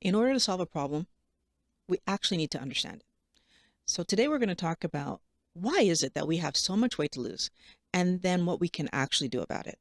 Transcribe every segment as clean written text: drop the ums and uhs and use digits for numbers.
In order to solve a problem, we actually need to understand it. So today we're going to talk about why is it that we have so much weight to lose, and then what we can actually do about it.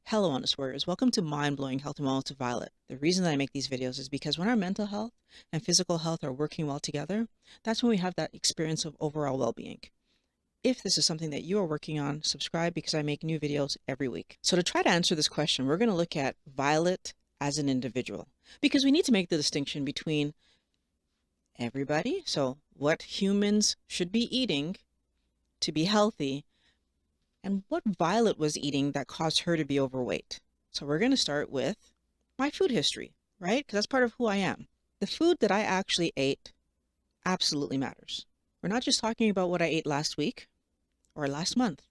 Hello, Honest Warriors. Welcome to Mind Blowing Health and Wellness with Violet. The reason that I make these videos is because when our mental health and physical health are working well together, that's when we have that experience of overall well-being. If this is something that you are working on, subscribe because I make new videos every week. So to try to answer this question, we're going to look at Violet as an individual, because we need to make the distinction between everybody, so what humans should be eating to be healthy, and what Violet was eating that caused her to be overweight. So we're going to start with my food history, right? Because that's part of who I am. The food that I actually ate absolutely matters. We're not just talking about what I ate last week or last month.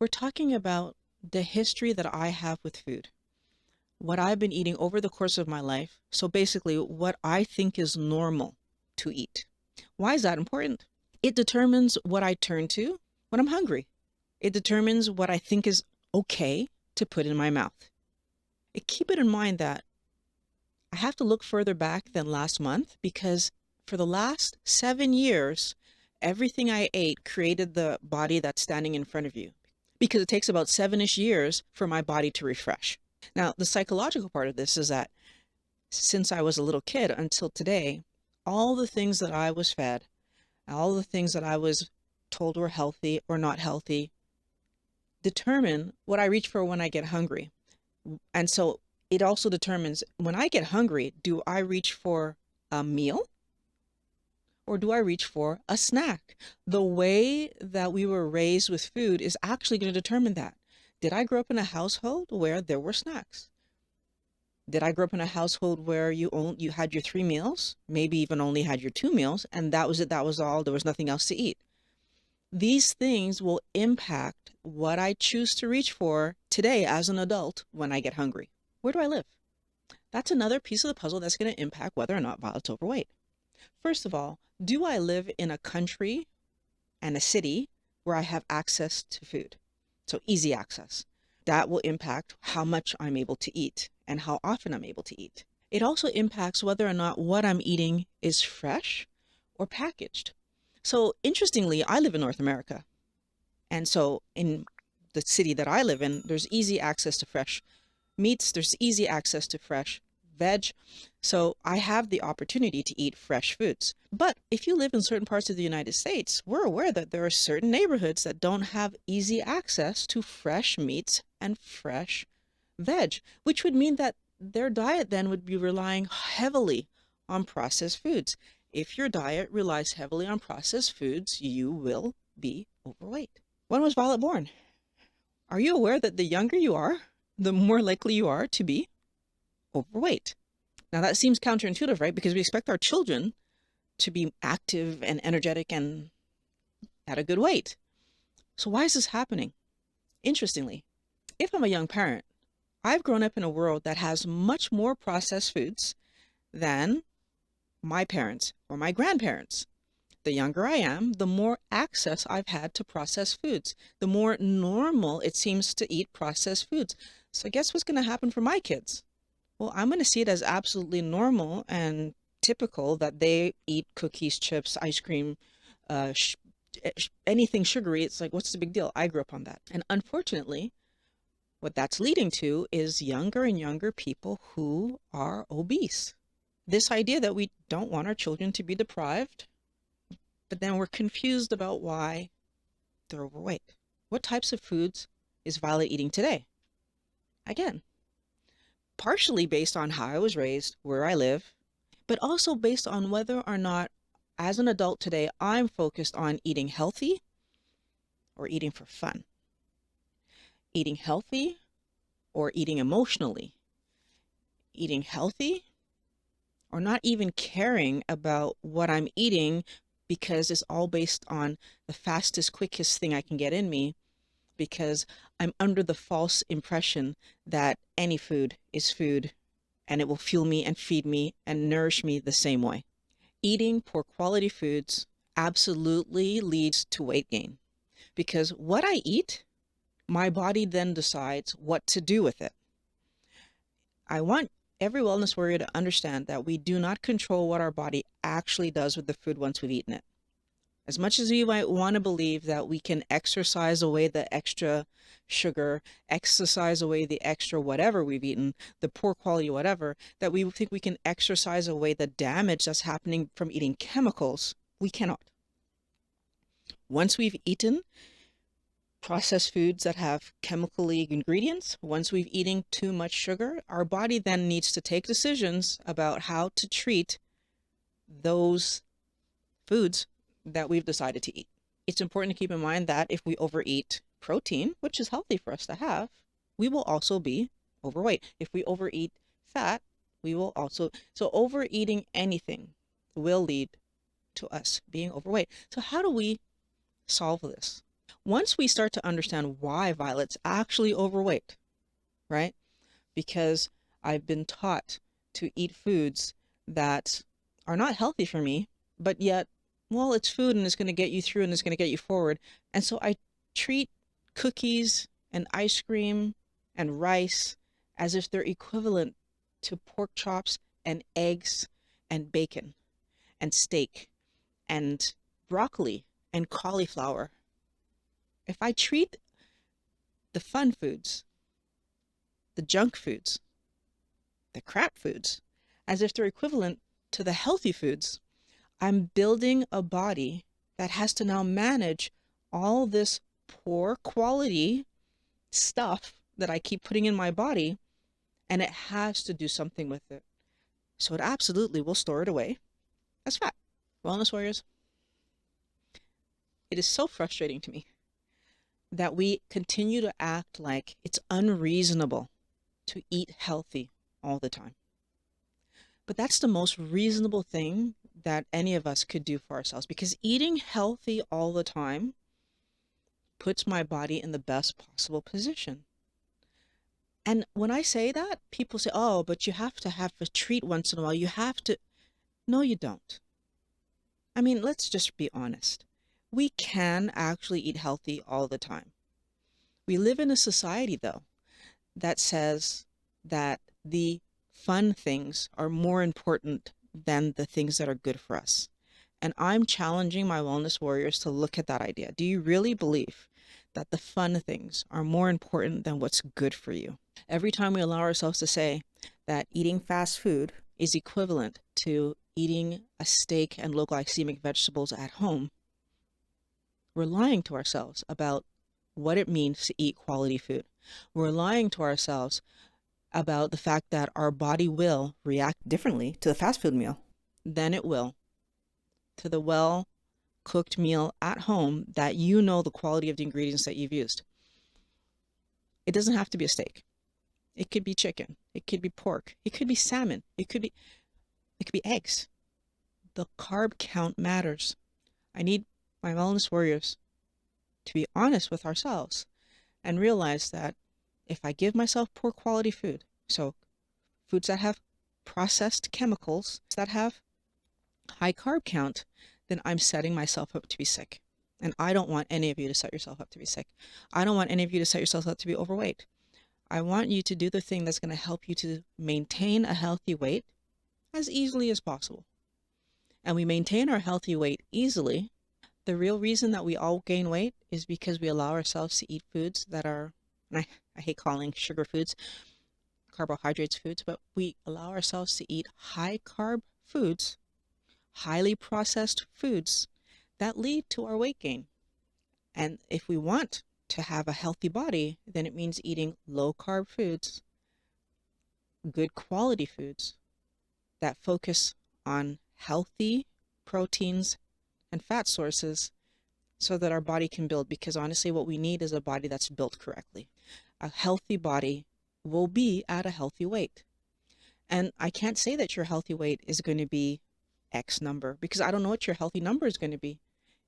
We're talking about the history that I have with food, what I've been eating over the course of my life. So basically, what I think is normal to eat. Why is that important? It determines what I turn to when I'm hungry. It determines what I think is okay to put in my mouth. Keep it in mind that I have to look further back than last month, because for the last 7 years, everything I ate created the body that's standing in front of you, because it takes about 7-ish years for my body to refresh. Now, the psychological part of this is that since I was a little kid until today, all the things that I was fed, all the things that I was told were healthy or not healthy, determine what I reach for when I get hungry. And so it also determines, when I get hungry, do I reach for a meal or do I reach for a snack? The way that we were raised with food is actually going to determine that. Did I grow up in a household where there were snacks? Did I grow up in a household where you had your 3 meals, maybe even only had your 2 meals, and that was it, that was all, there was nothing else to eat? These things will impact what I choose to reach for today as an adult when I get hungry. Where do I live? That's another piece of the puzzle that's going to impact whether or not Violet's overweight. First of all, do I live in a country and a city where I have access to food? So easy access. That will impact how much I'm able to eat and how often I'm able to eat. It also impacts whether or not what I'm eating is fresh or packaged. So interestingly, I live in North America. And so in the city that I live in, there's easy access to fresh meats, there's easy access to fresh veg. So I have the opportunity to eat fresh foods. But if you live in certain parts of the United States, we're aware that there are certain neighborhoods that don't have easy access to fresh meats and fresh veg, which would mean that their diet then would be relying heavily on processed foods. If your diet relies heavily on processed foods, you will be overweight. When was Violet born? Are you aware that the younger you are, the more likely you are to be overweight? Now that seems counterintuitive, right? Because we expect our children to be active and energetic and at a good weight. So why is this happening? Interestingly, if I'm a young parent, I've grown up in a world that has much more processed foods than my parents or my grandparents. The younger I am, the more access I've had to processed foods, the more normal it seems to eat processed foods. So guess what's going to happen for my kids? Well, I'm going to see it as absolutely normal and typical that they eat cookies, chips, ice cream, anything sugary. It's like, what's the big deal? I grew up on that. And unfortunately, what that's leading to is younger and younger people who are obese. This idea that we don't want our children to be deprived, but then we're confused about why they're overweight. What types of foods is Violet eating today? Again, partially based on how I was raised, where I live, but also based on whether or not, as an adult today, I'm focused on eating healthy or eating for fun. Eating healthy or eating emotionally. Eating healthy or not even caring about what I'm eating because it's all based on the fastest, quickest thing I can get in me, because I'm under the false impression that any food is food and it will fuel me and feed me and nourish me the same way. Eating poor quality foods absolutely leads to weight gain, because what I eat, my body then decides what to do with it. I want every wellness warrior to understand that we do not control what our body actually does with the food once we've eaten it. As much as we might want to believe that we can exercise away the extra sugar, exercise away the extra whatever we've eaten, the poor quality whatever, that we think we can exercise away the damage that's happening from eating chemicals, we cannot. Once we've eaten processed foods that have chemically ingredients, once we've eaten too much sugar, our body then needs to take decisions about how to treat those foods that we've decided to eat. It's important to keep in mind that if we overeat protein, which is healthy for us to have, we will also be overweight. If we overeat fat, we will also, so overeating anything will lead to us being overweight. So how do we solve this? Once we start to understand why Violet's actually overweight, right? Because I've been taught to eat foods that are not healthy for me, but yet, well, it's food and it's going to get you through and it's going to get you forward. And so I treat cookies and ice cream and rice as if they're equivalent to pork chops and eggs and bacon and steak and broccoli and cauliflower. If I treat the fun foods, the junk foods, the crap foods, as if they're equivalent to the healthy foods, I'm building a body that has to now manage all this poor quality stuff that I keep putting in my body, and it has to do something with it. So it absolutely will store it away as fat. Wellness warriors, it is so frustrating to me that we continue to act like it's unreasonable to eat healthy all the time. But that's the most reasonable thing that any of us could do for ourselves, because eating healthy all the time puts my body in the best possible position. And when I say that, people say, oh, but you have to have a treat once in a while. You have to. No, you don't. I mean, let's just be honest. We can actually eat healthy all the time. We live in a society, though, that says that the fun things are more important than the things that are good for us. And I'm challenging my wellness warriors to look at that idea. Do you really believe that the fun things are more important than what's good for you? Every time we allow ourselves to say that eating fast food is equivalent to eating a steak and low glycemic vegetables at home, we're lying to ourselves about what it means to eat quality food. We're lying to ourselves about the fact that our body will react differently to the fast food meal than it will to the well-cooked meal at home that you know the quality of the ingredients that you've used. It doesn't have to be a steak. It could be chicken. It could be pork. It could be salmon. It could be eggs. The carb count matters. I need my wellness warriors to be honest with ourselves and realize that if I give myself poor quality food, so foods that have processed chemicals, that have high carb count, then I'm setting myself up to be sick. And I don't want any of you to set yourself up to be sick. I don't want any of you to set yourself up to be overweight. I want you to do the thing that's going to help you to maintain a healthy weight as easily as possible. And we maintain our healthy weight easily. The real reason that we all gain weight is because we allow ourselves to eat foods that are, and I hate calling sugar foods, carbohydrates foods, but we allow ourselves to eat high carb foods, highly processed foods that lead to our weight gain. And if we want to have a healthy body, then it means eating low carb foods, good quality foods that focus on healthy proteins and fat sources so that our body can build. Because honestly, what we need is a body that's built correctly. A healthy body will be at a healthy weight. And I can't say that your healthy weight is going to be X number, because I don't know what your healthy number is going to be.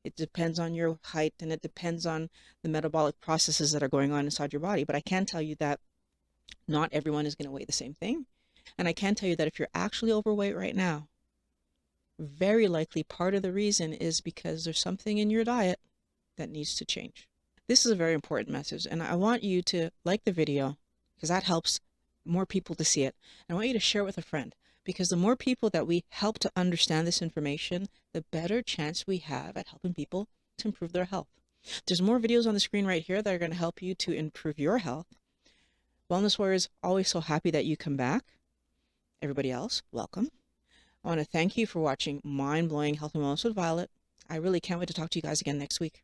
It depends on your height and it depends on the metabolic processes that are going on inside your body. But I can tell you that not everyone is going to weigh the same thing. And I can tell you that if you're actually overweight right now, very likely part of the reason is because there's something in your diet that needs to change. This is a very important message, and I want you to like the video because that helps more people to see it. And I want you to share it with a friend, because the more people that we help to understand this information, the better chance we have at helping people to improve their health. There's more videos on the screen right here that are going to help you to improve your health. Wellness Warriors, always so happy that you come back. Everybody else, welcome. I want to thank you for watching Mind Blowing Health and Wellness with Violet. I really can't wait to talk to you guys again next week.